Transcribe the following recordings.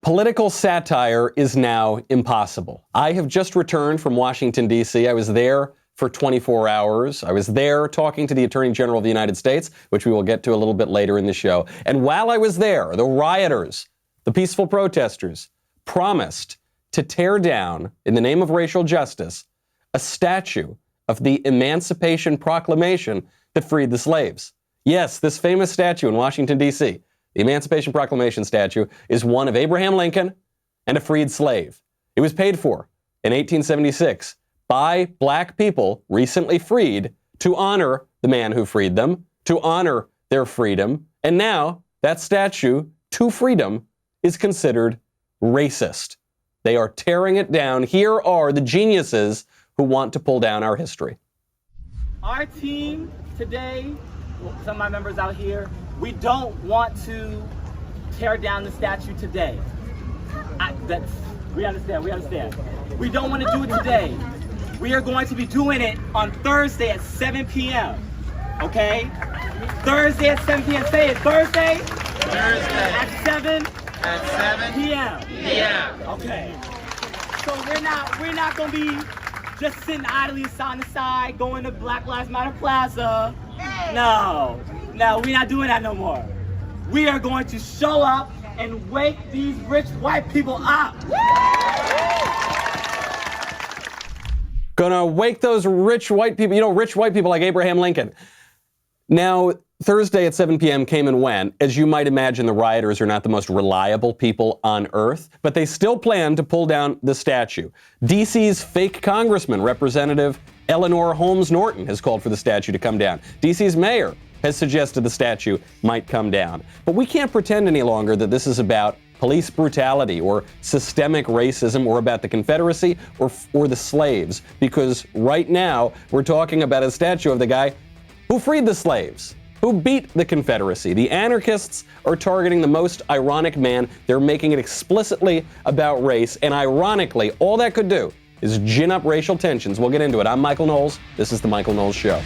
Political satire is now impossible. I have just returned from Washington, D.C. I was there for 24 hours. I was there talking to the Attorney General of the United States, which we will get to a little bit later in the show. And while I was there, the rioters, the peaceful protesters, promised to tear down, in the name of racial justice, a statue of the Emancipation Proclamation that freed the slaves. Yes, this famous statue in Washington, D.C., the Emancipation Proclamation statue, is one of Abraham Lincoln and a freed slave. It was paid for in 1876 by black people recently freed to honor the man who freed them, to honor their freedom. And now that statue to freedom is considered racist. They are tearing it down. Here are the geniuses who want to pull down our history. Our team today, some of my members out here, we don't want to tear down the statue today. We understand. We don't want to do it today. We are going to be doing it on Thursday at 7 p.m. Okay? Thursday at 7 p.m. Say it. Thursday? Thursday. At 7? At 7 p.m. p.m. Okay. So we're not going to be just sitting idly on the side, going to Black Lives Matter Plaza. No, we're not doing that no more. We are going to show up and wake these rich white people up. Gonna wake those rich white people, rich white people like Abraham Lincoln. Now, Thursday at 7 p.m. came and went. As you might imagine, the rioters are not the most reliable people on earth, but they still plan to pull down the statue. D.C.'s fake congressman, Representative Eleanor Holmes Norton, has called for the statue to come down. D.C.'s mayor has suggested the statue might come down. But we can't pretend any longer that this is about police brutality or systemic racism or about the Confederacy or the slaves, because right now we're talking about a statue of the guy who freed the slaves, who beat the Confederacy. The anarchists are targeting the most ironic man. They're making it explicitly about race, and ironically, all that could do is gin up racial tensions. We'll get into it. I'm Michael Knowles. This is The Michael Knowles Show.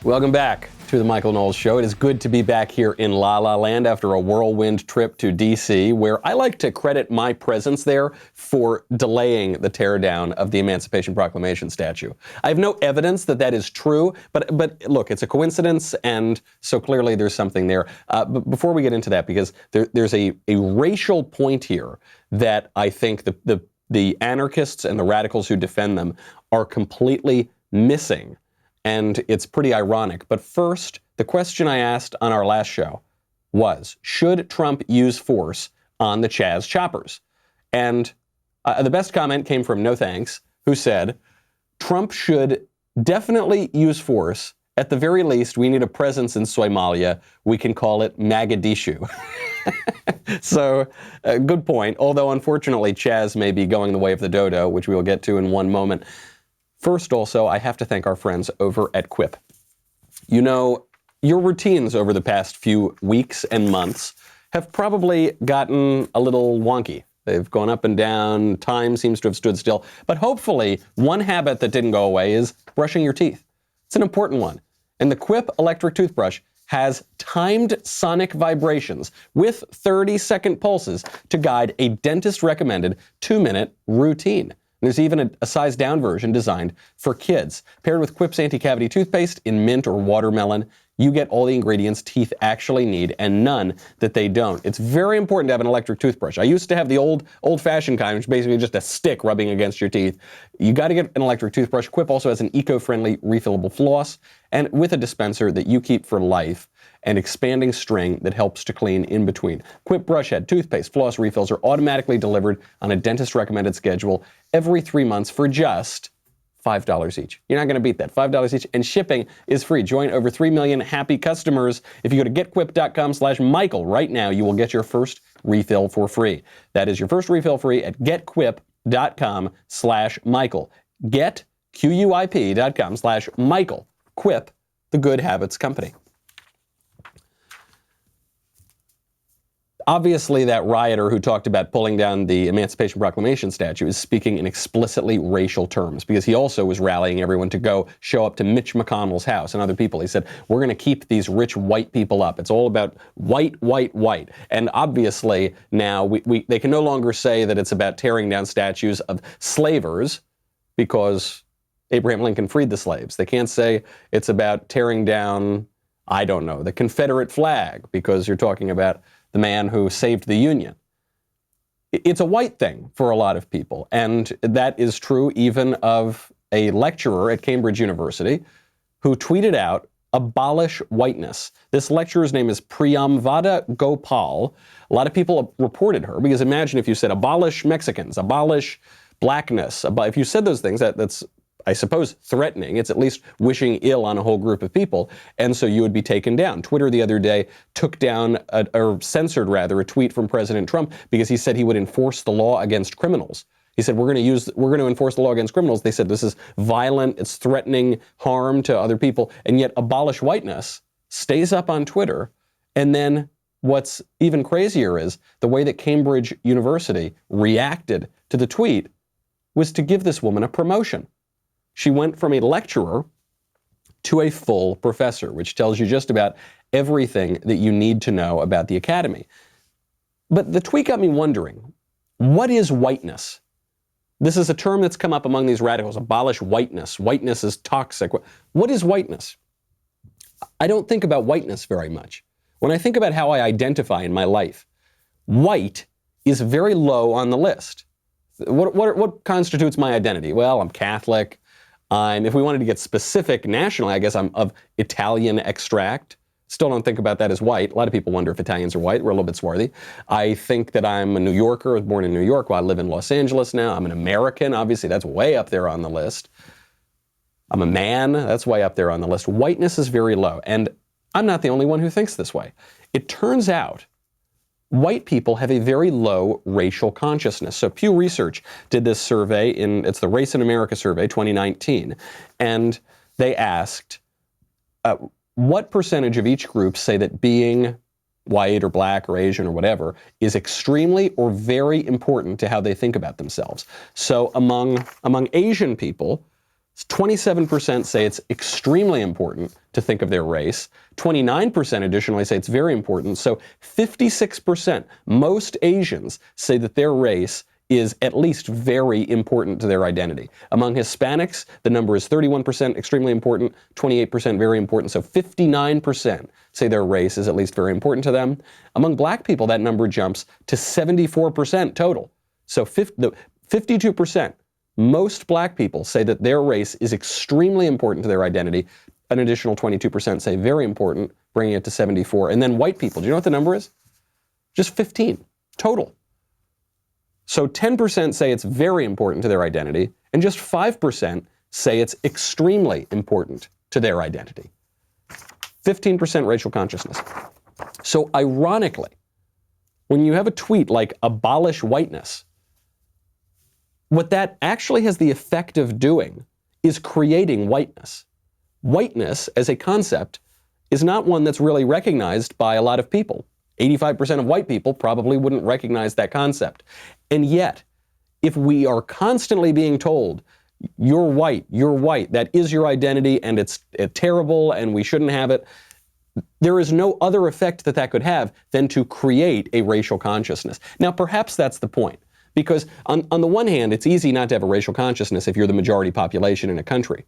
Welcome back to The Michael Knowles Show. It is good to be back here in La La Land after a whirlwind trip to D.C., where I like to credit my presence there for delaying the teardown of the Emancipation Proclamation statue. I have no evidence that that is true, but look, it's a coincidence, and so clearly there's something there. But before we get into that, because there's a racial point here that I think the anarchists and the radicals who defend them are completely missing. And it's pretty ironic. But first, the question I asked on our last show was, should Trump use force on the CHAZ choppers? And the best comment came from No Thanks, who said, Trump should definitely use force. At the very least, we need a presence in Somalia. We can call it Mogadishu. So, good point. Although, unfortunately, CHAZ may be going the way of the dodo, which we will get to in one moment. First, also, I have to thank our friends over at Quip. You know, your routines over the past few weeks and months have probably gotten a little wonky. They've gone up and down. Time seems to have stood still. But hopefully, one habit that didn't go away is brushing your teeth. It's an important one. And the Quip electric toothbrush has timed sonic vibrations with 30-second pulses to guide a dentist-recommended 2-minute routine. There's even a size-down version designed for kids. Paired with Quip's anti-cavity toothpaste in mint or watermelon, you get all the ingredients teeth actually need and none that they don't. It's very important to have an electric toothbrush. I used to have the old-fashioned kind, which is basically just a stick rubbing against your teeth. You got to get an electric toothbrush. Quip also has an eco-friendly refillable floss and with a dispenser that you keep for life and expanding string that helps to clean in between. Quip brush head, toothpaste, floss refills are automatically delivered on a dentist-recommended schedule every 3 months for just $5 each. You're not going to beat that. $5 each, and shipping is free. Join over 3 million happy customers. If you go to getquip.com/Michael right now, you will get your first refill for free. That is your first refill free at getquip.com/Michael. getquip.com/Michael. Quip, the good habits company. Obviously, that rioter who talked about pulling down the Emancipation Proclamation statue is speaking in explicitly racial terms, because he also was rallying everyone to go show up to Mitch McConnell's house and other people. He said, we're going to keep these rich white people up. It's all about white, white, white. And obviously now they can no longer say that it's about tearing down statues of slavers because Abraham Lincoln freed the slaves. They can't say it's about tearing down, I don't know, the Confederate flag because you're talking about the man who saved the Union. It's a white thing for a lot of people, and that is true even of a lecturer at Cambridge University who tweeted out, "Abolish whiteness." This lecturer's name is Priyamvada Gopal. A lot of people reported her, because imagine if you said abolish Mexicans, abolish blackness. If you said those things, that's, I suppose, threatening. It's at least wishing ill on a whole group of people, and so you would be taken down. Twitter the other day took down, or censored rather, a tweet from President Trump because he said he would enforce the law against criminals. He said, we're going to enforce the law against criminals. They said this is violent, it's threatening harm to other people, and yet Abolish Whiteness stays up on Twitter. And then what's even crazier is the way that Cambridge University reacted to the tweet was to give this woman a promotion. She went from a lecturer to a full professor, which tells you just about everything that you need to know about the academy. But the tweet got me wondering, what is whiteness? This is a term that's come up among these radicals. Abolish whiteness. Whiteness is toxic. What is whiteness? I don't think about whiteness very much. When I think about how I identify in my life, white is very low on the list. What constitutes my identity? Well, I'm Catholic. If we wanted to get specific nationally, I guess I'm of Italian extract. Still don't think about that as white. A lot of people wonder if Italians are white. We're a little bit swarthy. I think that I'm a New Yorker. I was born in New York. Well, I live in Los Angeles now. I'm an American. Obviously, that's way up there on the list. I'm a man. That's way up there on the list. Whiteness is very low. And I'm not the only one who thinks this way. It turns out white people have a very low racial consciousness. So Pew Research did this survey it's the Race in America survey, 2019. And they asked, what percentage of each group say that being white or black or Asian or whatever is extremely or very important to how they think about themselves? So among Asian people, 27% say it's extremely important to think of their race. 29% additionally say it's very important. So 56%, most Asians say that their race is at least very important to their identity. Among Hispanics, the number is 31% extremely important, 28% very important. So 59% say their race is at least very important to them. Among black people, that number jumps to 74% total. So 52%. Most black people say that their race is extremely important to their identity. An additional 22% say very important, bringing it to 74. And then white people, do you know what the number is? Just 15 total. So 10% say it's very important to their identity, and just 5% say it's extremely important to their identity. 15% racial consciousness. So ironically, when you have a tweet like abolish whiteness, what that actually has the effect of doing is creating whiteness. Whiteness as a concept is not one that's really recognized by a lot of people. 85% of white people probably wouldn't recognize that concept. And yet, if we are constantly being told, you're white, that is your identity, and it's terrible, and we shouldn't have it, there is no other effect that could have than to create a racial consciousness. Now, perhaps that's the point. Because on the one hand, it's easy not to have a racial consciousness if you're the majority population in a country.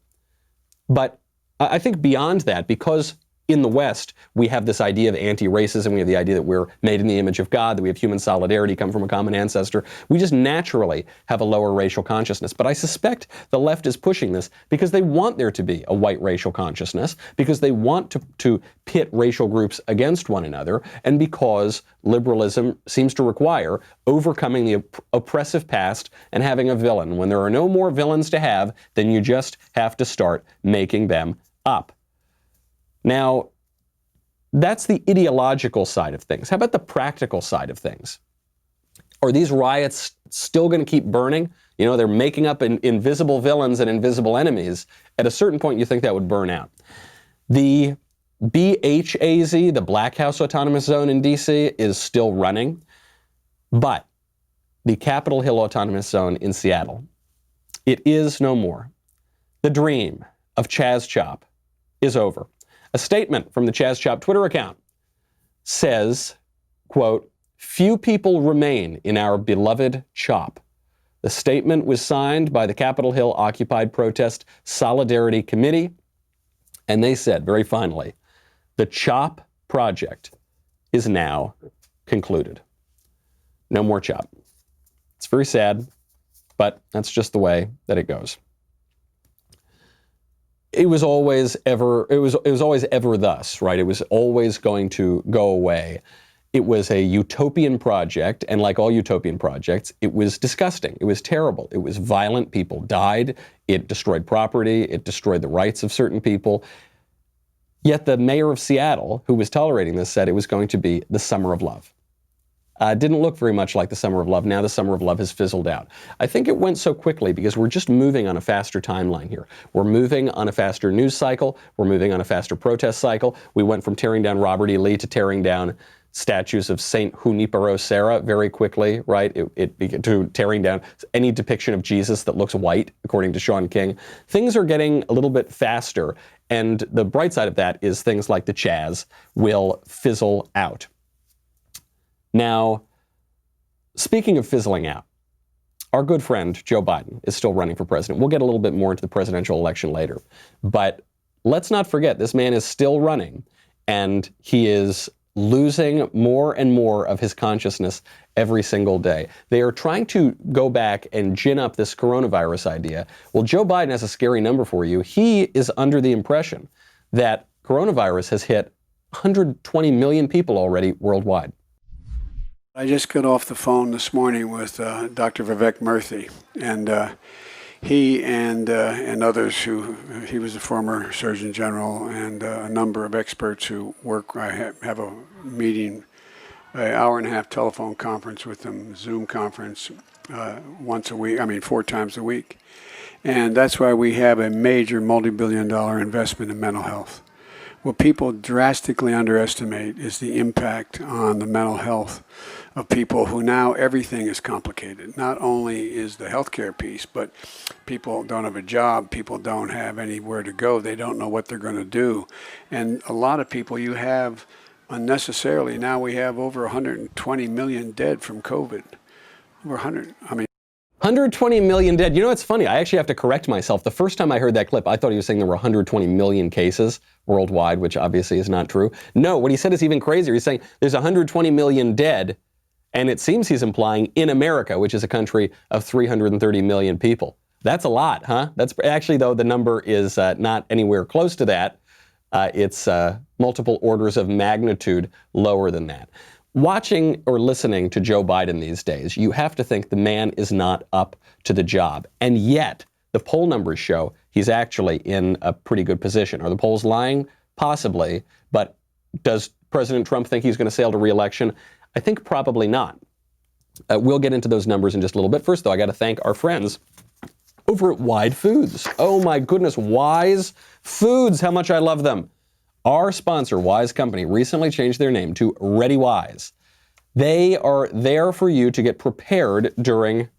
But I think beyond that, because in the West, we have this idea of anti-racism, we have the idea that we're made in the image of God, that we have human solidarity, come from a common ancestor. We just naturally have a lower racial consciousness. But I suspect the left is pushing this because they want there to be a white racial consciousness, because they want to pit racial groups against one another, and because liberalism seems to require overcoming the oppressive past and having a villain. When there are no more villains to have, then you just have to start making them up. Now, that's the ideological side of things. How about the practical side of things? Are these riots still going to keep burning? You know, they're making up invisible villains and invisible enemies. At a certain point, you think that would burn out. The BHAZ, the Black House Autonomous Zone in DC, is still running, but the Capitol Hill Autonomous Zone in Seattle, it is no more. The dream of CHAZ Chop is over. A statement from the CHAZ Chop Twitter account says, quote, "Few people remain in our beloved CHOP." The statement was signed by the Capitol Hill Occupied Protest Solidarity Committee, and they said, very finally, the CHOP project is now concluded. No more CHOP. It's very sad, but that's just the way that it goes. It was always ever thus, right? It was always going to go away. It was a utopian project, and like all utopian projects, it was disgusting. It was terrible. It was violent. People died. It destroyed property. It destroyed the rights of certain people. Yet the mayor of Seattle, who was tolerating this, said it was going to be the summer of love. Didn't look very much like the summer of love. Now the summer of love has fizzled out. I think it went so quickly because we're just moving on a faster timeline here. We're moving on a faster news cycle. We're moving on a faster protest cycle. We went from tearing down Robert E. Lee to tearing down statues of Saint Junipero Serra very quickly, right? To tearing down any depiction of Jesus that looks white, according to Sean King. Things are getting a little bit faster, and the bright side of that is things like the CHAZ will fizzle out. Now, speaking of fizzling out, our good friend Joe Biden is still running for president. We'll get a little bit more into the presidential election later, but let's not forget this man is still running, and he is losing more and more of his consciousness every single day. They are trying to go back and gin up this coronavirus idea. Well, Joe Biden has a scary number for you. He is under the impression that coronavirus has hit 120 million people already worldwide. I just got off the phone this morning with Dr. Vivek Murthy, and he and others he was a former Surgeon General, and a number of experts who work. I have a meeting, an hour and a half telephone conference with them, Zoom conference, once a week, 4 times a week. And that's why we have a major multi-billion-dollar investment in mental health. What people drastically underestimate is the impact on the mental health of people who now everything is complicated. Not only is the healthcare piece, but people don't have a job, people don't have anywhere to go, they don't know what they're going to do. And a lot of people you have unnecessarily, now we have over 120 million dead from COVID. Over 120 million dead. You know, it's funny. I actually have to correct myself. The first time I heard that clip, I thought he was saying there were 120 million cases worldwide, which obviously is not true. No, what he said is even crazier. He's saying there's 120 million dead, and it seems he's implying in America, which is a country of 330 million people. That's a lot, huh? That's actually, though, the number is not anywhere close to that. It's multiple orders of magnitude lower than that. Watching or listening to Joe Biden these days, you have to think the man is not up to the job. And yet, the poll numbers show he's actually in a pretty good position. Are the polls lying? Possibly. But does President Trump think he's going to sail to re-election? I think probably not. We'll get into those numbers in just a little bit. First, though, I got to thank our friends over at Wide Foods. Oh, my goodness. Wise Foods. How much I love them. Our sponsor, Wise Company, recently changed their name to Ready Wise. They are there for you to get prepared during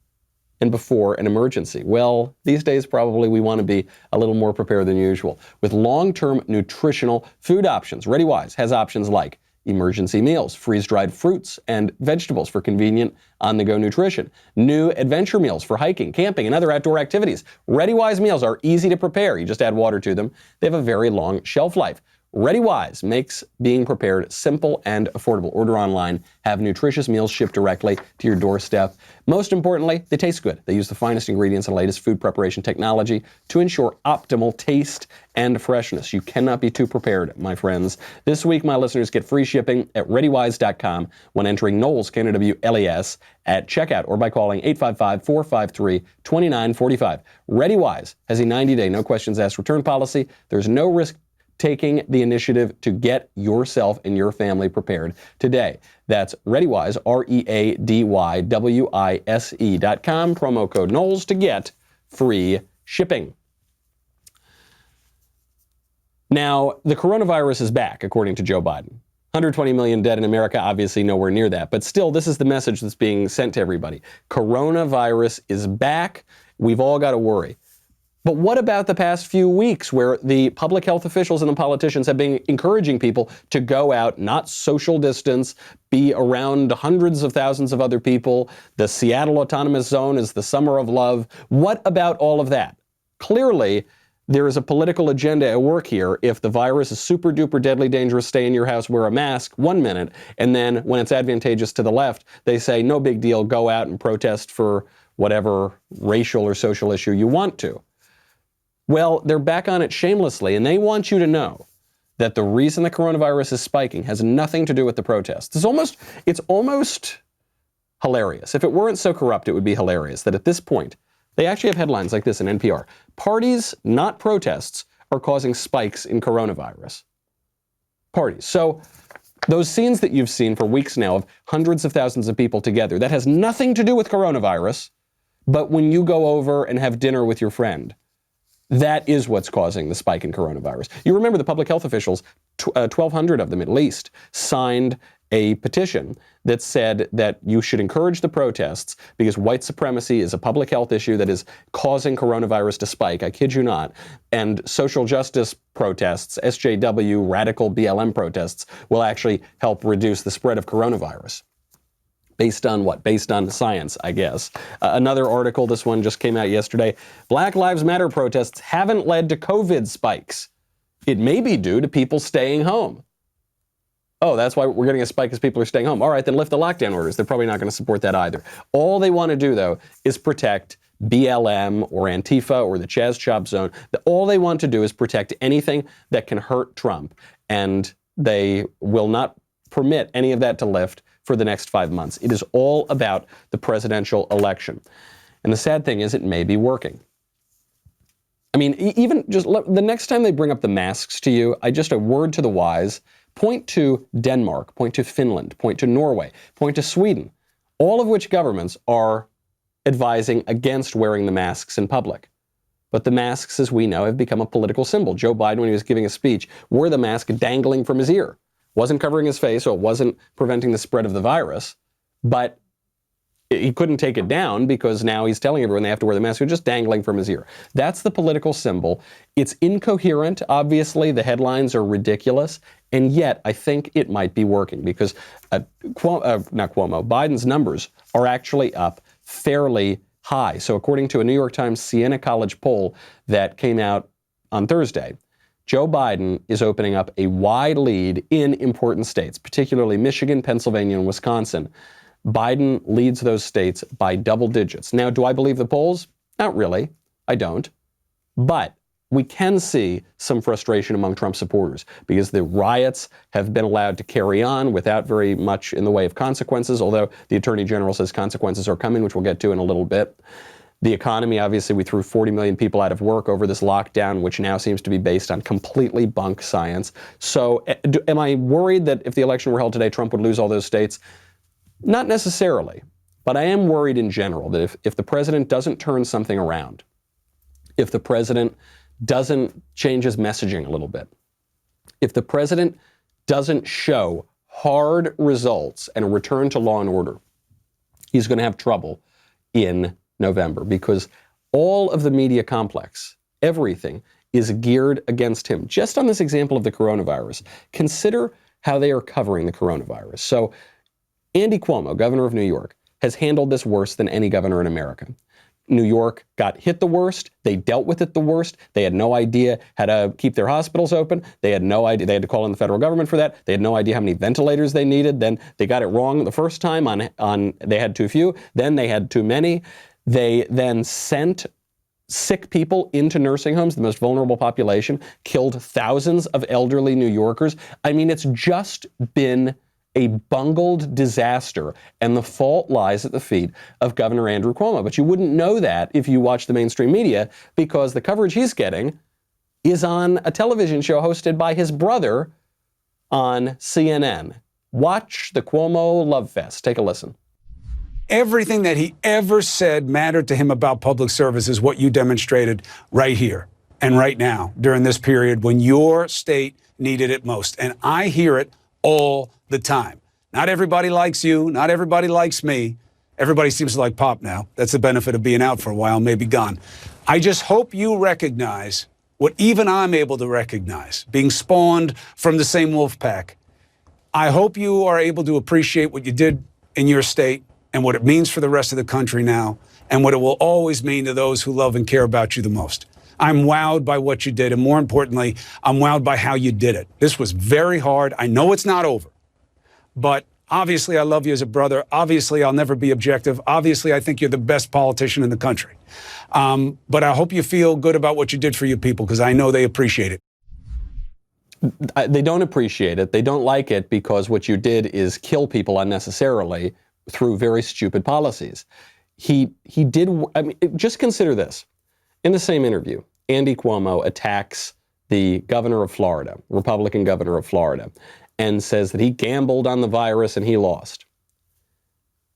and before an emergency. Well, these days probably we want to be a little more prepared than usual. With long-term nutritional food options, Ready Wise has options like emergency meals, freeze-dried fruits and vegetables for convenient on-the-go nutrition, new adventure meals for hiking, camping, and other outdoor activities. Ready Wise meals are easy to prepare. You just add water to them. They have a very long shelf life. Ready Wise makes being prepared simple and affordable. Order online, have nutritious meals shipped directly to your doorstep. Most importantly, they taste good. They use the finest ingredients and latest food preparation technology to ensure optimal taste and freshness. You cannot be too prepared, my friends. This week, my listeners get free shipping at ReadyWise.com when entering Knowles, K-N-O-W-L-E-S, at checkout or by calling 855-453-2945. Ready Wise has a 90-day, no questions asked return policy. There's no risk taking the initiative to get yourself and your family prepared today. That's ReadyWise, ReadyWise.com, promo code Knowles to get free shipping. Now, the coronavirus is back, according to Joe Biden. 120 million dead in America, obviously nowhere near that. But still, this is the message that's being sent to everybody. Coronavirus is back. We've all got to worry. But what about the past few weeks where the public health officials and the politicians have been encouraging people to go out, not social distance, be around hundreds of thousands of other people? The Seattle Autonomous Zone is the summer of love. What about all of that? Clearly, there is a political agenda at work here. If the virus is super duper deadly dangerous, stay in your house, wear a mask 1 minute. And then when it's advantageous to the left, they say, no big deal, go out and protest for whatever racial or social issue you want to. Well, they're back on it shamelessly, and they want you to know that the reason the coronavirus is spiking has nothing to do with the protests. It's almost hilarious. If it weren't so corrupt, it would be hilarious that at this point, they actually have headlines like this in NPR. Parties, not protests, are causing spikes in coronavirus. Parties. So those scenes that you've seen for weeks now of hundreds of thousands of people together, that has nothing to do with coronavirus, but when you go over and have dinner with your friend, that is what's causing the spike in coronavirus. You remember the public health officials, 1,200 of them at least, signed a petition that said that you should encourage the protests because white supremacy is a public health issue that is causing coronavirus to spike. I kid you not. And social justice protests, SJW, radical BLM protests, will actually help reduce the spread of coronavirus. Based on what? Based on science, I guess. Another article, this one just came out yesterday. Black Lives Matter protests haven't led to COVID spikes. It may be due to people staying home. Oh, that's why we're getting a spike because people are staying home. All right, then lift the lockdown orders. They're probably not going to support that either. All they want to do, though, is protect BLM or Antifa or the CHAZ chop zone. All they want to do is protect anything that can hurt Trump. And they will not permit any of that to lift for the next 5 months. It is all about the presidential election. And the sad thing is it may be working. I mean, even just the next time they bring up the masks to you, a word to the wise, point to Denmark, point to Finland, point to Norway, point to Sweden, all of which governments are advising against wearing the masks in public. But the masks, as we know, have become a political symbol. Joe Biden, when he was giving a speech, wore the mask dangling from his ear. Wasn't covering his face, so it wasn't preventing the spread of the virus, but he couldn't take it down because now he's telling everyone they have to wear the mask. It's just dangling from his ear. That's the political symbol. It's incoherent. Obviously, the headlines are ridiculous, and yet I think it might be working because Biden's numbers are actually up fairly high. So according to a New York Times Siena College poll that came out on Thursday, Joe Biden is opening up a wide lead in important states, particularly Michigan, Pennsylvania, and Wisconsin. Biden leads those states by double digits. Now, do I believe the polls? Not really. I don't. But we can see some frustration among Trump supporters because the riots have been allowed to carry on without very much in the way of consequences, although the Attorney General says consequences are coming, which we'll get to in a little bit. The economy, obviously, we threw 40 million people out of work over this lockdown, which now seems to be based on completely bunk science. So am I worried that if the election were held today, Trump would lose all those states? Not necessarily, but I am worried in general that if the president doesn't turn something around, if the president doesn't change his messaging a little bit, if the president doesn't show hard results and a return to law and order, he's going to have trouble in November because all of the media complex, everything is geared against him. Just on this example of the coronavirus, consider how they are covering the coronavirus. So Andy Cuomo, governor of New York, has handled this worse than any governor in America. New York got hit the worst. They dealt with it the worst. They had no idea how to keep their hospitals open. They had no idea. They had to call in the federal government for that. They had no idea how many ventilators they needed. Then they got it wrong the first time on they had too few. Then they had too many. They then sent sick people into nursing homes, the most vulnerable population, killed thousands of elderly New Yorkers. I mean, it's just been a bungled disaster, and the fault lies at the feet of Governor Andrew Cuomo. But you wouldn't know that if you watch the mainstream media because the coverage he's getting is on a television show hosted by his brother on CNN. Watch the Cuomo Love Fest. Take a listen. Everything that he ever said mattered to him about public service is what you demonstrated right here. and right now, during this period when your state needed it most. And I hear it all the time. Not everybody likes you. Not everybody likes me. Everybody seems to like Pop now. That's the benefit of being out for a while, maybe gone. I just hope you recognize what even I'm able to recognize, being spawned from the same wolf pack. I hope you are able to appreciate what you did in your state and what it means for the rest of the country now, and what it will always mean to those who love and care about you the most. I'm wowed by what you did, and more importantly, I'm wowed by how you did it. This was very hard. I know it's not over, but obviously I love you as a brother. Obviously I'll never be objective. Obviously I think you're the best politician in the country. But I hope you feel good about what you did for your people, because I know they appreciate it. They don't appreciate it. They don't like it because what you did is kill people unnecessarily through very stupid policies. He did, I mean, just consider this. In the same interview, Andy Cuomo attacks the governor of Florida, Republican governor of Florida, and says that he gambled on the virus and he lost.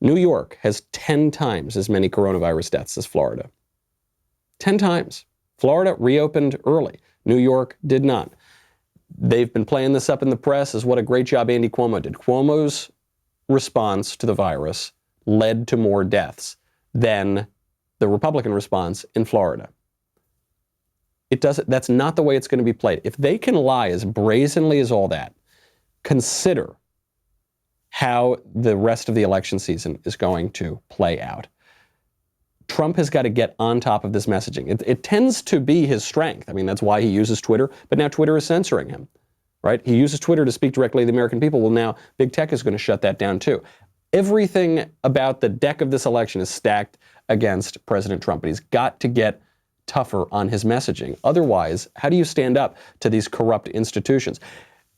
New York has 10 times as many coronavirus deaths as Florida. 10 times. Florida reopened early. New York did not. They've been playing this up in the press as what a great job Andy Cuomo did. Cuomo's response to the virus led to more deaths than the Republican response in Florida. That's not the way it's going to be played. If they can lie as brazenly as all that, consider how the rest of the election season is going to play out. Trump has got to get on top of this messaging. It tends to be his strength. I mean, that's why he uses Twitter, but now Twitter is censoring him, right? He uses Twitter to speak directly to the American people. Well, now big tech is going to shut that down too. Everything about the deck of this election is stacked against President Trump, but he's got to get tougher on his messaging. Otherwise, how do you stand up to these corrupt institutions?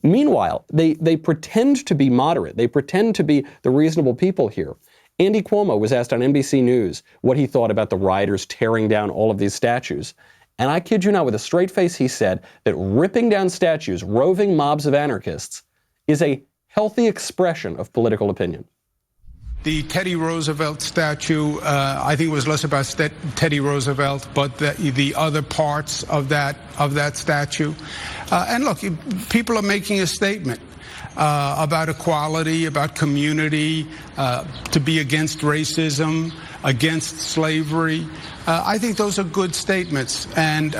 Meanwhile, they pretend to be moderate. They pretend to be the reasonable people here. Andy Cuomo was asked on NBC News what he thought about the rioters tearing down all of these statues. And I kid you not, with a straight face, he said that ripping down statues, roving mobs of anarchists, is a healthy expression of political opinion. The Teddy Roosevelt statue, I think it was less about Teddy Roosevelt, but the other parts of that statue. And look, people are making a statement about equality, about community, to be against racism, against slavery. I think those are good statements, and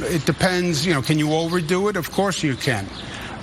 it depends. Can you overdo it? Of course you can.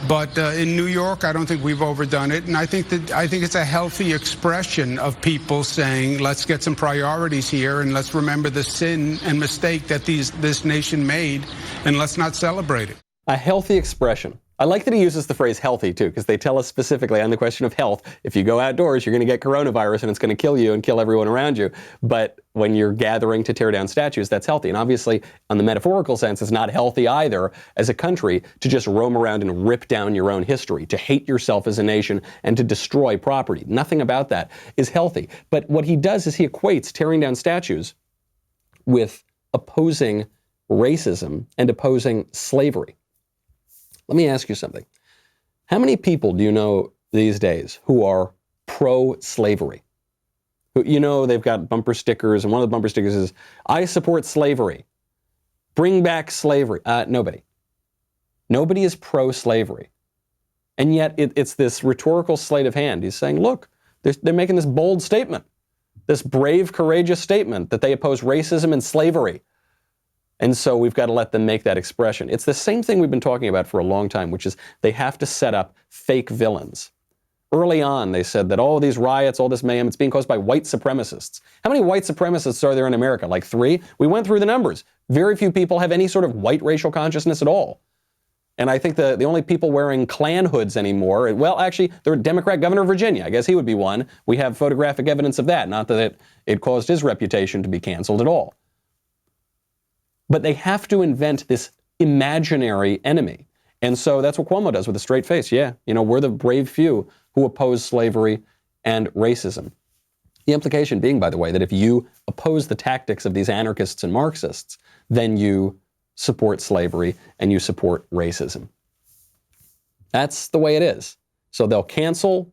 But in New York, I don't think we've overdone it, and I think it's a healthy expression of people saying, let's get some priorities here, and let's remember the sin and mistake that this nation made, and let's not celebrate it. A healthy expression. I like that he uses the phrase healthy, too, because they tell us specifically on the question of health, if you go outdoors, you're going to get coronavirus and it's going to kill you and kill everyone around you. But when you're gathering to tear down statues, that's healthy. And obviously, on the metaphorical sense, it's not healthy either as a country to just roam around and rip down your own history, to hate yourself as a nation and to destroy property. Nothing about that is healthy. But what he does is he equates tearing down statues with opposing racism and opposing slavery. Let me ask you something. How many people do you know these days who are pro-slavery? They've got bumper stickers, and one of the bumper stickers is, I support slavery. Bring back slavery. Nobody. Nobody is pro-slavery. And yet it's this rhetorical sleight of hand. He's saying, look, they're making this bold statement, this brave, courageous statement that they oppose racism and slavery. And so we've got to let them make that expression. It's the same thing we've been talking about for a long time, which is they have to set up fake villains. Early on, they said that all these riots, all this mayhem, it's being caused by white supremacists. How many white supremacists are there in America? Like 3? We went through the numbers. Very few people have any sort of white racial consciousness at all. And I think the only people wearing Klan hoods anymore, well, actually, the Democrat governor of Virginia, I guess he would be one. We have photographic evidence of that, not that it caused his reputation to be canceled at all. But they have to invent this imaginary enemy. And so that's what Cuomo does with a straight face. Yeah, we're the brave few who oppose slavery and racism. The implication being, by the way, that if you oppose the tactics of these anarchists and Marxists, then you support slavery and you support racism. That's the way it is. So they'll cancel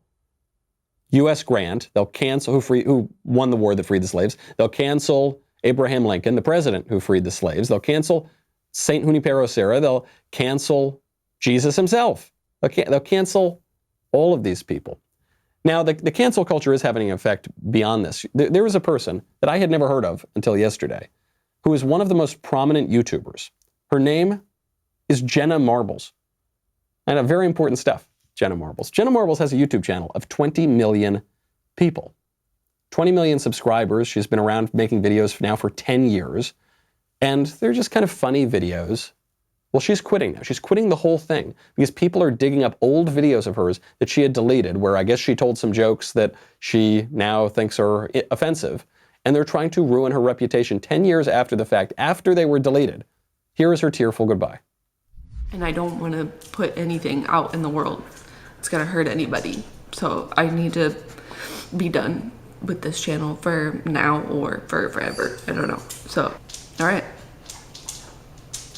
U.S. Grant. They'll cancel who won the war that freed the slaves. They'll cancel Abraham Lincoln, the president who freed the slaves. They'll cancel Saint Junipero Serra. They'll cancel Jesus himself. They'll cancel all of these people. Now, the cancel culture is having an effect beyond this. There was a person that I had never heard of until yesterday who is one of the most prominent YouTubers. Her name is Jenna Marbles. And very important stuff, Jenna Marbles. Jenna Marbles has a YouTube channel of 20 million people. 20 million subscribers. She's been around making videos now for 10 years. And they're just kind of funny videos. Well, she's quitting now. She's quitting the whole thing because people are digging up old videos of hers that she had deleted where I guess she told some jokes that she now thinks are offensive. And they're trying to ruin her reputation 10 years after the fact, after they were deleted. Here is her tearful goodbye. And I don't want to put anything out in the world. It's going to hurt anybody. So I need to be done with this channel for now or for forever. I don't know. So, all right.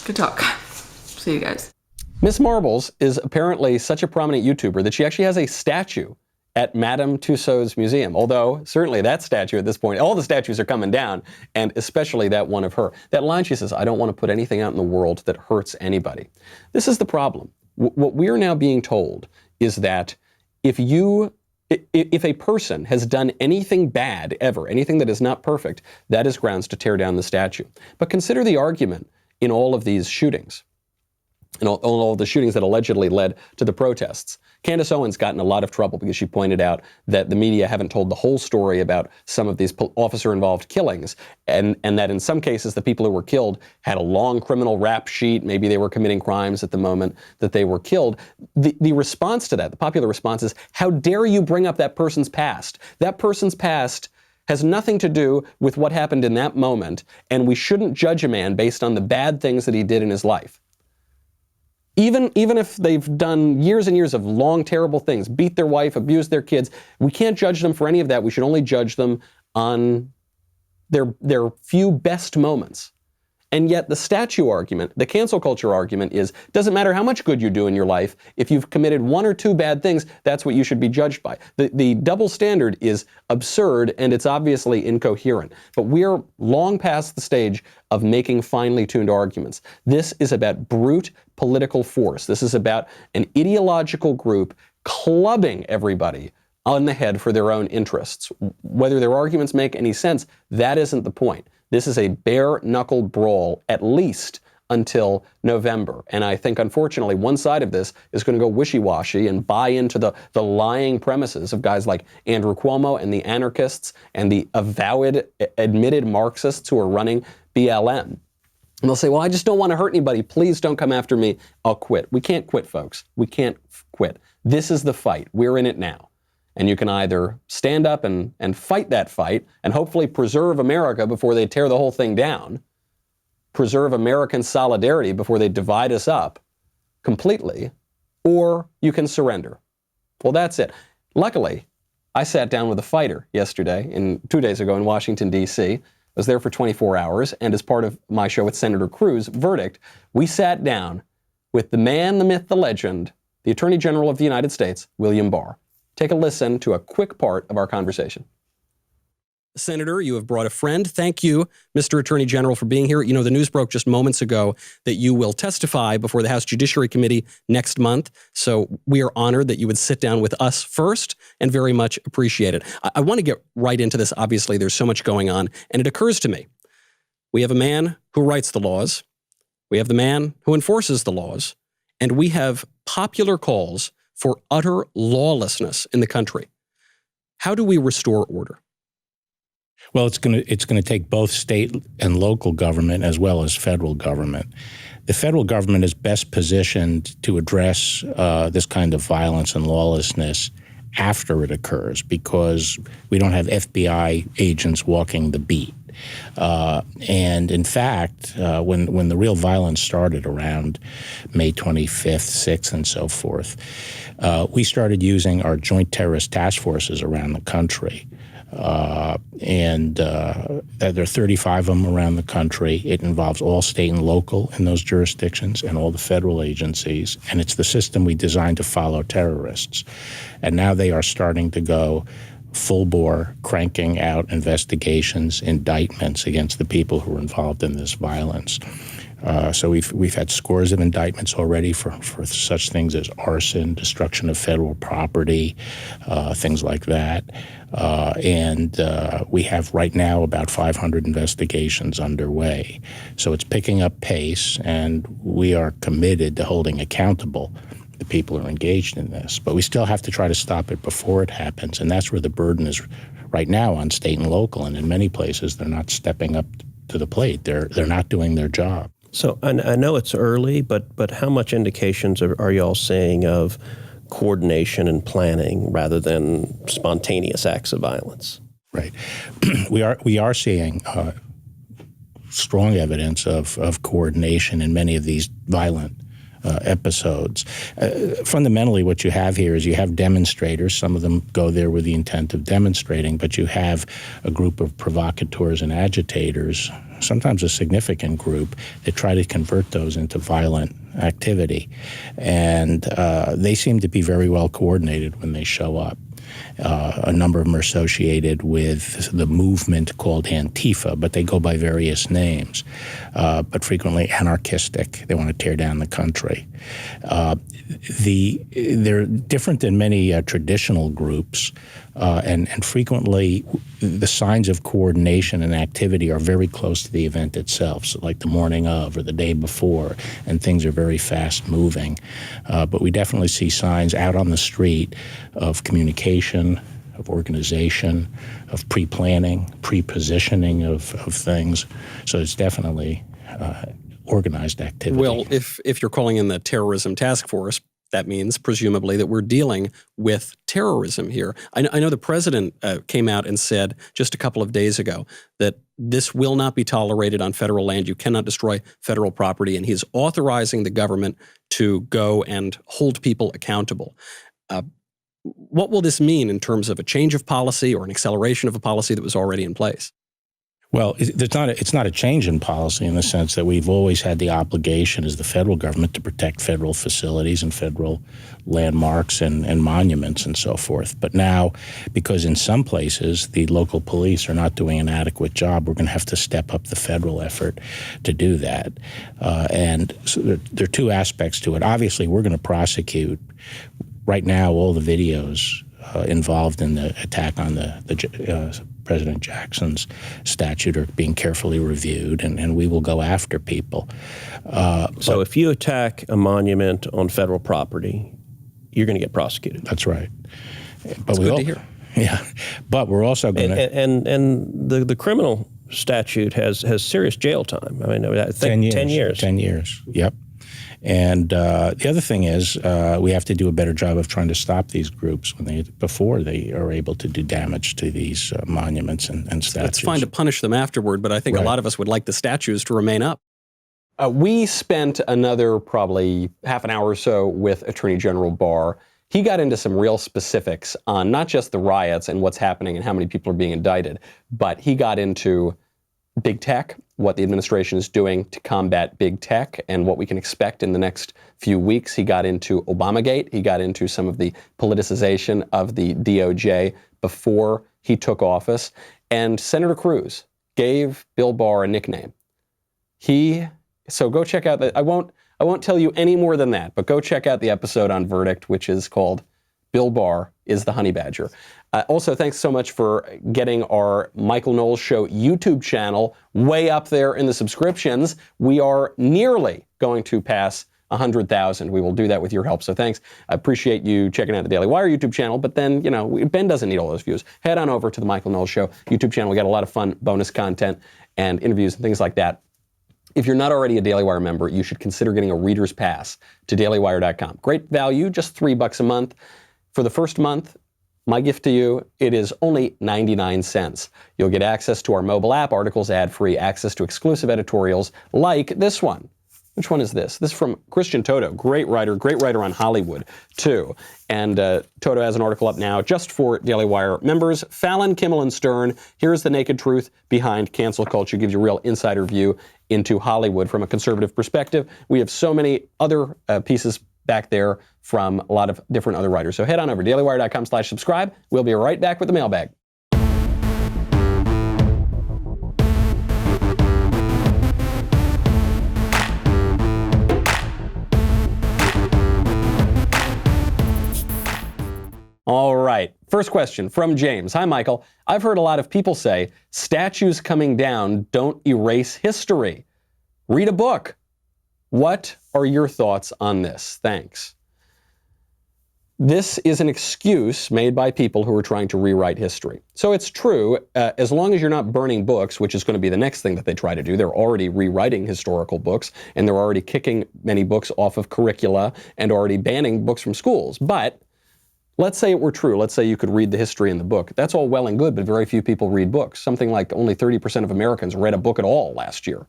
Good talk. See you guys. Miss Marbles is apparently such a prominent YouTuber that she actually has a statue at Madame Tussauds Museum. Although, certainly that statue at this point, all the statues are coming down, and especially that one of her. That line, she says, I don't want to put anything out in the world that hurts anybody. This is the problem. What we're now being told is that if a person has done anything bad ever, anything that is not perfect, that is grounds to tear down the statue. But consider the argument in all of these shootings. And all of the shootings that allegedly led to the protests. Candace Owens got in a lot of trouble because she pointed out that the media haven't told the whole story about some of these officer-involved killings, and that in some cases the people who were killed had a long criminal rap sheet. Maybe they were committing crimes at the moment that they were killed. The response to that, the popular response is, how dare you bring up that person's past? That person's past has nothing to do with what happened in that moment, and we shouldn't judge a man based on the bad things that he did in his life. Even if they've done years and years of long, terrible things, beat their wife, abused their kids, we can't judge them for any of that. We should only judge them on their few best moments. And yet the statue argument, the cancel culture argument is, doesn't matter how much good you do in your life, if you've committed one or two bad things, that's what you should be judged by. The double standard is absurd, and it's obviously incoherent. But we're long past the stage of making finely tuned arguments. This is about brute political force. This is about an ideological group clubbing everybody on the head for their own interests. Whether their arguments make any sense, that isn't the point. This is a bare-knuckle brawl, at least until November. And I think, unfortunately, one side of this is going to go wishy-washy and buy into the lying premises of guys like Andrew Cuomo and the anarchists and the avowed, admitted Marxists who are running BLM. And they'll say, well, I just don't want to hurt anybody. Please don't come after me. I'll quit. We can't quit, folks. We can't quit. This is the fight. We're in it now. And you can either stand up and fight that fight and hopefully preserve America before they tear the whole thing down, preserve American solidarity before they divide us up completely, or you can surrender. Well, that's it. Luckily, I sat down with a fighter yesterday, 2 days ago in Washington, D.C. I was there for 24 hours, and as part of my show with Senator Cruz, Verdict, we sat down with the man, the myth, the legend, the Attorney General of the United States, William Barr. Take a listen to a quick part of our conversation. Senator, you have brought a friend. Thank you, Mr. Attorney General, for being here. You know, the news broke just moments ago that you will testify before the House Judiciary Committee next month. So we are honored that you would sit down with us first and very much appreciate it. I want to get right into this. Obviously, there's so much going on. And it occurs to me, we have a man who writes the laws. We have the man who enforces the laws. And we have popular calls for utter lawlessness in the country. How do we restore order? Well, it's going to take both state and local government as well as federal government. The federal government is best positioned to address this kind of violence and lawlessness after it occurs because we don't have FBI agents walking the beat. And in fact, when the real violence started around May 25th, 6th, and so forth, we started using our joint terrorist task forces around the country. And there are 35 of them around the country. It involves all state and local in those jurisdictions and all the federal agencies. And it's the system we designed to follow terrorists. And now they are starting to go full bore, cranking out investigations, indictments against the people who were involved in this violence. So we've had scores of indictments already for such things as arson, destruction of federal property, things like that. And we have right now about 500 investigations underway. So it's picking up pace, and we are committed to holding accountable the people who are engaged in this. But we still have to try to stop it before it happens, and that's where the burden is right now on state and local. And in many places, they're not stepping up to the plate. They're not doing their job. So I know it's early, but how much indications are y'all seeing of coordination and planning rather than spontaneous acts of violence? Right. We are seeing strong evidence of coordination in many of these violent episodes. Fundamentally, what you have here is you have demonstrators. Some of them go there with the intent of demonstrating, but you have a group of provocateurs and agitators, sometimes a significant group, that try to convert those into violent activity. And they seem to be very well coordinated when they show up. A number of them are associated with the movement called Antifa, but they go by various names, but frequently anarchistic. They want to tear down the country. They're different than many traditional groups, and frequently the signs of coordination and activity are very close to the event itself, so like the morning of or the day before, and things are very fast moving. But we definitely see signs out on the street of communication, of organization, of pre-planning, pre-positioning of things. So it's definitely organized activity. Well, if you're calling in the terrorism task force, that means presumably that we're dealing with terrorism here. I know the president came out and said just a couple of days ago that this will not be tolerated on federal land. You cannot destroy federal property, and he's authorizing the government to go and hold people accountable. What will this mean in terms of a change of policy or an acceleration of a policy that was already in place? Well, it's not a change in policy in the sense that we've always had the obligation as the federal government to protect federal facilities and federal landmarks and monuments and so forth. But now, because in some places the local police are not doing an adequate job, we're going to have to step up the federal effort to do that. And so there are two aspects to it. Obviously, we're going to prosecute. Right now, all the videos involved in the attack on the President Jackson's statue are being carefully reviewed, and we will go after people. So if you attack a monument on federal property, you're going to get prosecuted. That's right. But That's good to hear. Yeah, but we're also going to... And the criminal statute has serious jail time. I mean, I think 10 years. 10 years, yep. And the other thing is we have to do a better job of trying to stop these groups before they are able to do damage to these monuments and statues. It's fine to punish them afterward, but I think a lot of us would like the statues to remain up. We spent another probably half an hour or so with Attorney General Barr. He got into some real specifics on not just the riots and what's happening and how many people are being indicted, but he got into big tech, what the administration is doing to combat big tech, and what we can expect in the next few weeks. He got into Obamagate. He got into some of the politicization of the DOJ before he took office. And Senator Cruz gave Bill Barr a nickname. So go check out I won't tell you any more than that, but go check out the episode on Verdict, which is called Bill Barr is the Honey Badger. Also, thanks so much for getting our Michael Knowles Show YouTube channel way up there in the subscriptions. We are nearly going to pass 100,000. We will do that with your help. So thanks. I appreciate you checking out the Daily Wire YouTube channel. But then, Ben doesn't need all those views. Head on over to the Michael Knowles Show YouTube channel. We got a lot of fun bonus content and interviews and things like that. If you're not already a Daily Wire member, you should consider getting a reader's pass to dailywire.com. Great value, just $3 a month. For the first month, my gift to you, it is only 99 cents. You'll get access to our mobile app, articles ad-free, access to exclusive editorials like this one. Which one is this? This is from Christian Toto, great writer on Hollywood, too. And Toto has an article up now just for Daily Wire members. Fallon, Kimmel, and Stern, here's the naked truth behind cancel culture. Gives you a real insider view into Hollywood from a conservative perspective. We have so many other pieces back there from a lot of different other writers. So head on over, dailywire.com/subscribe. We'll be right back with the mailbag. All right. First question from James. Hi, Michael. I've heard a lot of people say statues coming down don't erase history. Read a book. What are your thoughts on this? Thanks. This is an excuse made by people who are trying to rewrite history. So it's true, as long as you're not burning books, which is going to be the next thing that they try to do. They're already rewriting historical books, and they're already kicking many books off of curricula and already banning books from schools. But let's say it were true. Let's say you could read the history in the book. That's all well and good, but very few people read books. Something like only 30% of Americans read a book at all last year.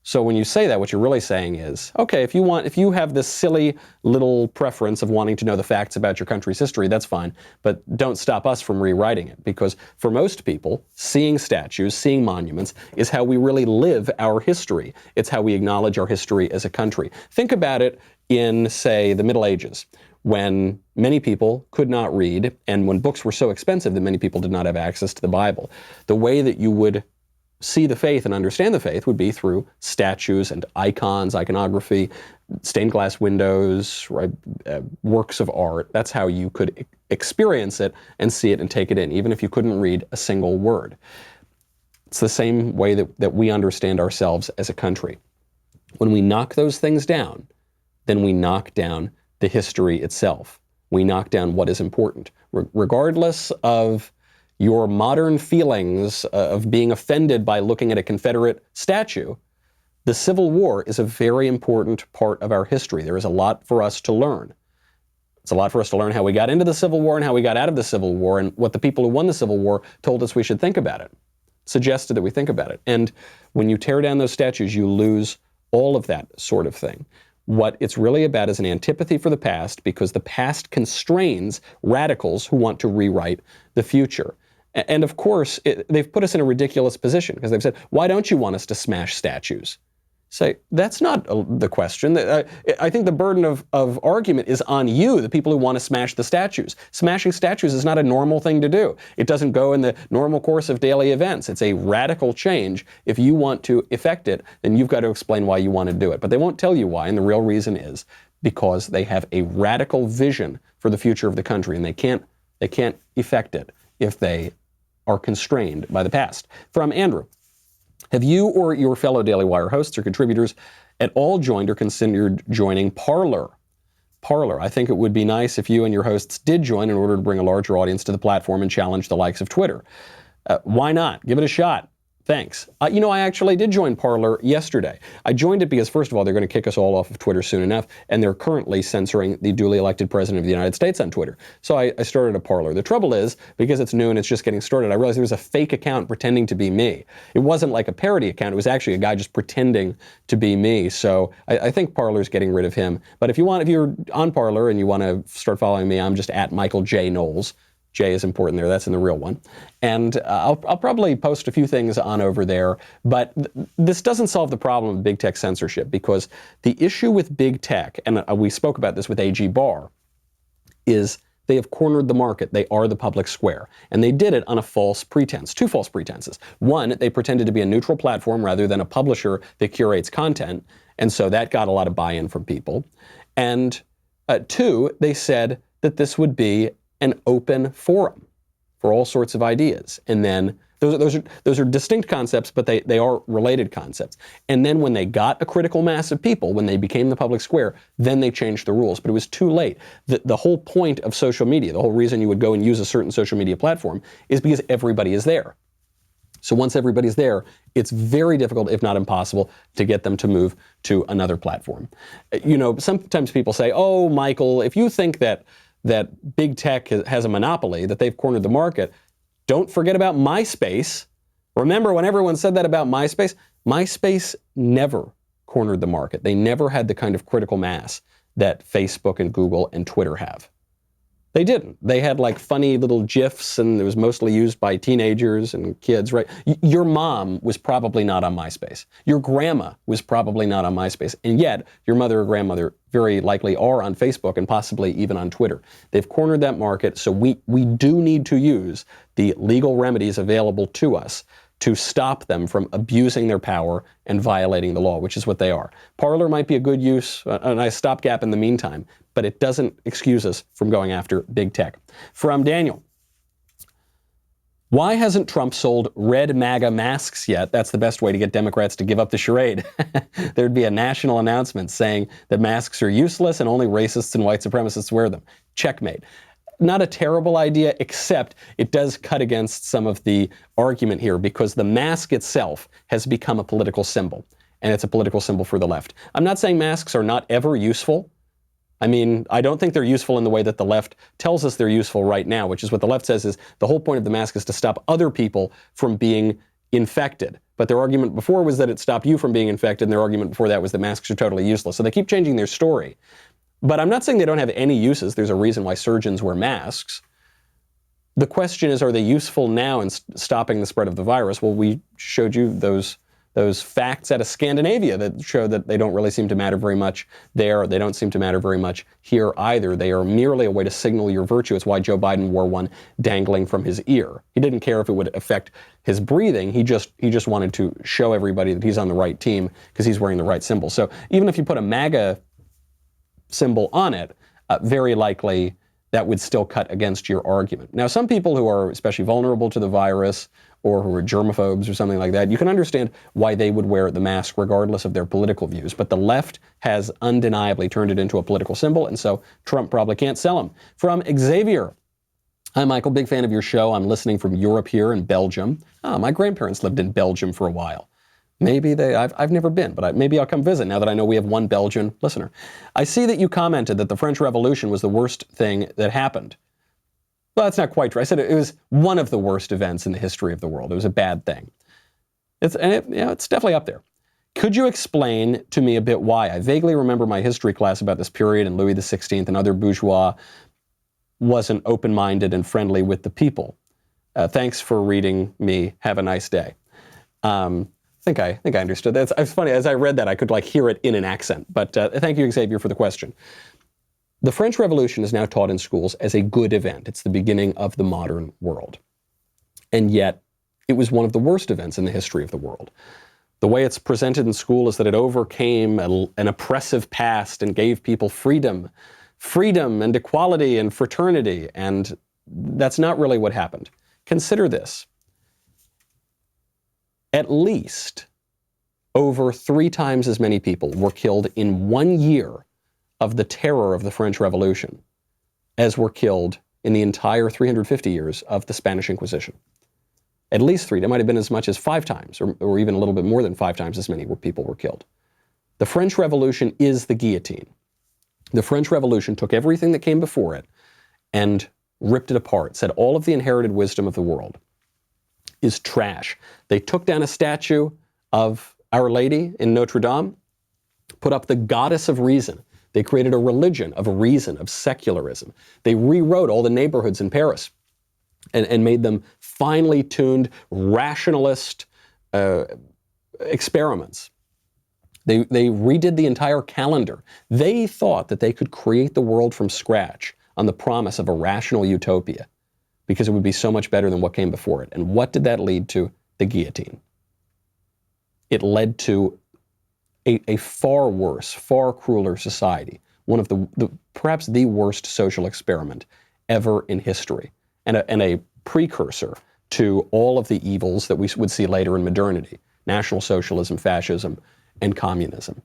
So when you say that, what you're really saying is, okay, if you have this silly little preference of wanting to know the facts about your country's history, that's fine, but don't stop us from rewriting it. Because for most people, seeing statues, seeing monuments is how we really live our history. It's how we acknowledge our history as a country. Think about it in, say, the Middle Ages, when many people could not read and when books were so expensive that many people did not have access to the Bible. The way that you would see the faith and understand the faith would be through statues and icons, iconography, stained glass windows, right, works of art. That's how you could experience it and see it and take it in, even if you couldn't read a single word. It's the same way that we understand ourselves as a country. When we knock those things down, then we knock down the history itself. We knock down what is important. Regardless of your modern feelings of being offended by looking at a Confederate statue, the Civil War is a very important part of our history. There is a lot for us to learn. It's a lot for us to learn how we got into the Civil War and how we got out of the Civil War and what the people who won the Civil War told us we should think about it, suggested that we think about it. And when you tear down those statues, you lose all of that sort of thing. What it's really about is an antipathy for the past, because the past constrains radicals who want to rewrite the future. And of course, they've put us in a ridiculous position because they've said, why don't you want us to smash statues? Say, that's not the question. I think the burden of argument is on you, the people who want to smash the statues. Smashing statues is not a normal thing to do. It doesn't go in the normal course of daily events. It's a radical change. If you want to effect it, then you've got to explain why you want to do it. But they won't tell you why, and the real reason is because they have a radical vision for the future of the country, and they can't effect it if they are constrained by the past. From Andrew, have you or your fellow Daily Wire hosts or contributors at all joined or considered joining Parler? Parler. I think it would be nice if you and your hosts did join in order to bring a larger audience to the platform and challenge the likes of Twitter. Why not? Give it a shot. Thanks. I actually did join Parler yesterday. I joined it because, first of all, they're going to kick us all off of Twitter soon enough, and they're currently censoring the duly elected president of the United States on Twitter. So I started a Parler. The trouble is, because it's new and it's just getting started, I realized there was a fake account pretending to be me. It wasn't like a parody account. It was actually a guy just pretending to be me. So I think Parler's getting rid of him. But if you're on Parler and you want to start following me, I'm just at Michael J. Knowles. J is important there. That's in the real one. And I'll probably post a few things on over there. But this doesn't solve the problem of big tech censorship, because the issue with big tech, and we spoke about this with AG Barr, is they have cornered the market. They are the public square. And they did it on a false pretense, two false pretenses. One, they pretended to be a neutral platform rather than a publisher that curates content. And so that got a lot of buy-in from people. And two, they said that this would be an open forum for all sorts of ideas. And then those are distinct concepts, but they are related concepts. And then when they got a critical mass of people, when they became the public square, then they changed the rules. But it was too late. The whole point of social media, the whole reason you would go and use a certain social media platform, is because everybody is there. So once everybody's there, it's very difficult, if not impossible, to get them to move to another platform. Sometimes people say, oh, Michael, if you think that big tech has a monopoly, that they've cornered the market, don't forget about MySpace. Remember when everyone said that about MySpace? MySpace never cornered the market. They never had the kind of critical mass that Facebook and Google and Twitter have. They didn't. They had like funny little GIFs, and it was mostly used by teenagers and kids, right? Your mom was probably not on MySpace. Your grandma was probably not on MySpace. And yet, your mother or grandmother very likely are on Facebook and possibly even on Twitter. They've cornered that market, so we do need to use the legal remedies available to us to stop them from abusing their power and violating the law, which is what they are. Parler might be a good use, a nice stopgap in the meantime, but it doesn't excuse us from going after big tech. From Daniel. Why hasn't Trump sold red MAGA masks yet? That's the best way to get Democrats to give up the charade. There'd be a national announcement saying that masks are useless and only racists and white supremacists wear them. Checkmate. Not a terrible idea, except it does cut against some of the argument here because the mask itself has become a political symbol, and it's a political symbol for the left. I'm not saying masks are not ever useful. I mean, I don't think they're useful in the way that the left tells us they're useful right now, which is what the left says is the whole point of the mask is to stop other people from being infected. But their argument before was that it stopped you from being infected, and their argument before that was that masks are totally useless. So they keep changing their story. But I'm not saying they don't have any uses. There's a reason why surgeons wear masks. The question is, are they useful now in stopping the spread of the virus? Well, we showed you those facts out of Scandinavia that show that they don't really seem to matter very much there. They don't seem to matter very much here either. They are merely a way to signal your virtue. It's why Joe Biden wore one dangling from his ear. He didn't care if it would affect his breathing. He just wanted to show everybody that he's on the right team because he's wearing the right symbol. So even if you put a MAGA symbol on it, very likely that would still cut against your argument. Now, some people who are especially vulnerable to the virus or who are germaphobes or something like that, you can understand why they would wear the mask regardless of their political views. But the left has undeniably turned it into a political symbol, and so Trump probably can't sell them. From Xavier. Hi, Michael. Big fan of your show. I'm listening from Europe here in Belgium. My grandparents lived in Belgium for a while. Maybe I've never been, but maybe I'll come visit now that I know we have one Belgian listener. I see that you commented that the French Revolution was the worst thing that happened. Well, that's not quite true. I said it was one of the worst events in the history of the world. It was a bad thing. It's definitely up there. Could you explain to me a bit why? I vaguely remember my history class about this period and Louis XVI and other bourgeois wasn't open-minded and friendly with the people. Thanks for reading me. Have a nice day. I think I understood that. It's funny, as I read that, I could hear it in an accent. But thank you, Xavier, for the question. The French Revolution is now taught in schools as a good event. It's the beginning of the modern world. And yet, it was one of the worst events in the history of the world. The way it's presented in school is that it overcame an oppressive past and gave people freedom and equality and fraternity. And that's not really what happened. Consider this. At least over 3 times as many people were killed in 1 year of the terror of the French Revolution as were killed in the entire 350 years of the Spanish Inquisition. At least 3. There might have been as much as 5 times, or even a little bit more than 5 times as many people were killed. The French Revolution is the guillotine. The French Revolution took everything that came before it and ripped it apart, said all of the inherited wisdom of the world is trash. They took down a statue of Our Lady in Notre Dame, put up the goddess of reason. They created a religion of reason, of secularism. They rewrote all the neighborhoods in Paris and made them finely tuned rationalist experiments. They redid the entire calendar. They thought that they could create the world from scratch on the promise of a rational utopia because it would be so much better than what came before it. And what did that lead to? The guillotine. It led to a far worse, far crueler society, one of the perhaps the worst social experiment ever in history, and a precursor to all of the evils that we would see later in modernity, National Socialism, fascism, and communism.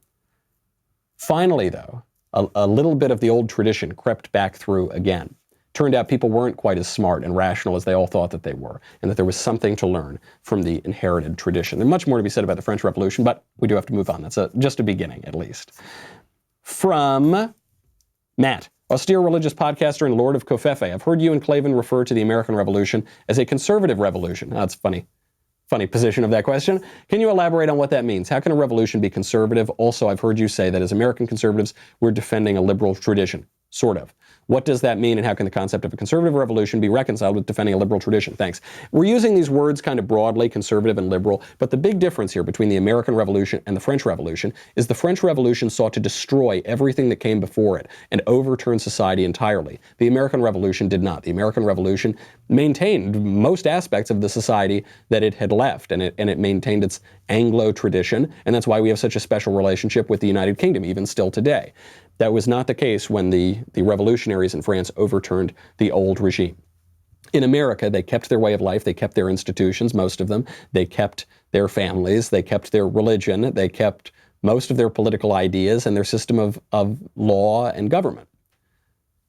Finally, though, a little bit of the old tradition crept back through again. Turned out people weren't quite as smart and rational as they all thought that they were, and that there was something to learn from the inherited tradition. There's much more to be said about the French Revolution, but we do have to move on. That's just a beginning, at least. From Matt, austere religious podcaster and Lord of Covfefe. I've heard you and Klavan refer to the American Revolution as a conservative revolution. That's funny position of that question. Can you elaborate on what that means? How can a revolution be conservative? Also, I've heard you say that as American conservatives, we're defending a liberal tradition. Sort of. What does that mean, and how can the concept of a conservative revolution be reconciled with defending a liberal tradition? Thanks. We're using these words kind of broadly, conservative and liberal, but the big difference here between the American Revolution and the French Revolution is the French Revolution sought to destroy everything that came before it and overturn society entirely. The American Revolution did not. The American Revolution maintained most aspects of the society that it had left, and it maintained its Anglo tradition, and that's why we have such a special relationship with the United Kingdom, even still today. That was not the case when the revolutionaries in France overturned the old regime. In America, they kept their way of life, they kept their institutions, most of them, they kept their families, they kept their religion, they kept most of their political ideas and their system of law and government.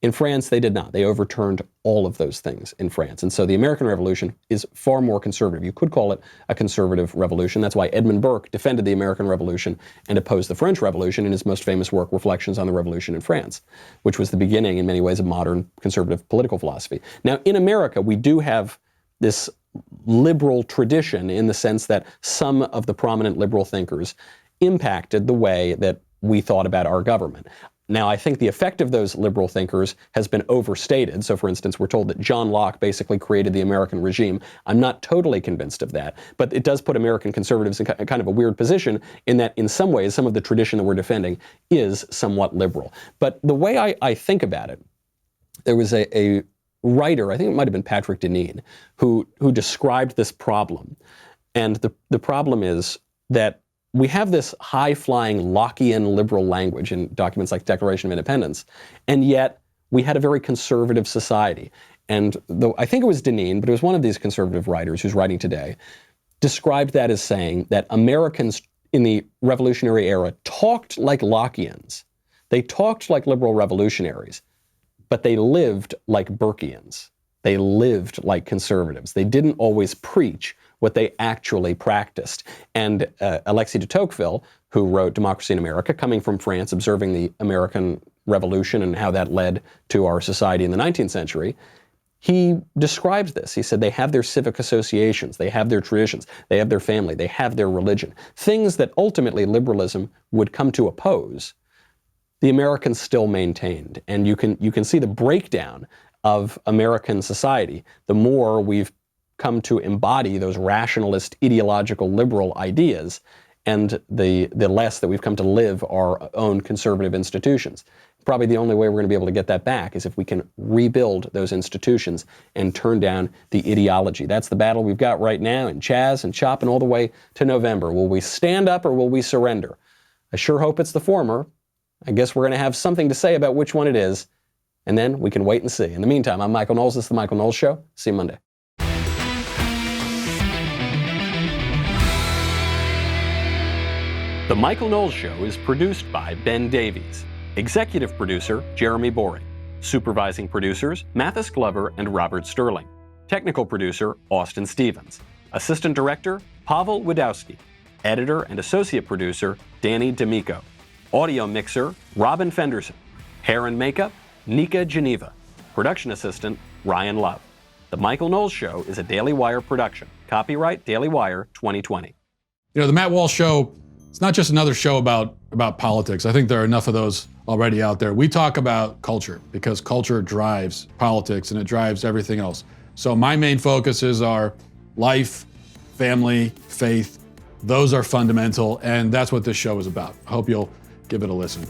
In France, they did not. They overturned all of those things in France. And so the American Revolution is far more conservative. You could call it a conservative revolution. That's why Edmund Burke defended the American Revolution and opposed the French Revolution in his most famous work, Reflections on the Revolution in France, which was the beginning, in many ways, of modern conservative political philosophy. Now, in America, we do have this liberal tradition in the sense that some of the prominent liberal thinkers impacted the way that we thought about our government. Now, I think the effect of those liberal thinkers has been overstated. So, for instance, we're told that John Locke basically created the American regime. I'm not totally convinced of that, but it does put American conservatives in kind of a weird position in that, in some ways, some of the tradition that we're defending is somewhat liberal. But the way I think about it, there was a writer, I think it might have been Patrick Deneen, who described this problem. And the problem is that we have this high-flying Lockean liberal language in documents like Declaration of Independence, and yet we had a very conservative society. And though I think it was Deneen, but it was one of these conservative writers who's writing today, described that as saying that Americans in the revolutionary era talked like Lockeans. They talked like liberal revolutionaries, but they lived like Burkeans. They lived like conservatives. They didn't always preach what they actually practiced. And Alexis de Tocqueville, who wrote Democracy in America, coming from France, observing the American Revolution and how that led to our society in the 19th century, he described this. He said they have their civic associations, they have their traditions, they have their family, they have their religion. Things that ultimately liberalism would come to oppose, the Americans still maintained. And you can see the breakdown of American society the more we've come to embody those rationalist, ideological, liberal ideas, and the less that we've come to live our own conservative institutions. Probably the only way we're going to be able to get that back is if we can rebuild those institutions and turn down the ideology. That's the battle we've got right now in CHAZ and CHOP and all the way to November. Will we stand up or will we surrender? I sure hope it's the former. I guess we're going to have something to say about which one it is, and then we can wait and see. In the meantime, I'm Michael Knowles. This is The Michael Knowles Show. See you Monday. The Michael Knowles Show is produced by Ben Davies. Executive producer, Jeremy Boring. Supervising producers, Mathis Glover and Robert Sterling. Technical producer, Austin Stevens. Assistant director, Pavel Wadowski. Editor and associate producer, Danny D'Amico. Audio mixer, Robin Fenderson. Hair and makeup, Nika Geneva. Production assistant, Ryan Love. The Michael Knowles Show is a Daily Wire production. Copyright Daily Wire 2020. You know, the Matt Walsh Show, it's not just another show about politics. I think there are enough of those already out there. We talk about culture because culture drives politics and it drives everything else. So my main focuses are life, family, faith. Those are fundamental, and that's what this show is about. I hope you'll give it a listen.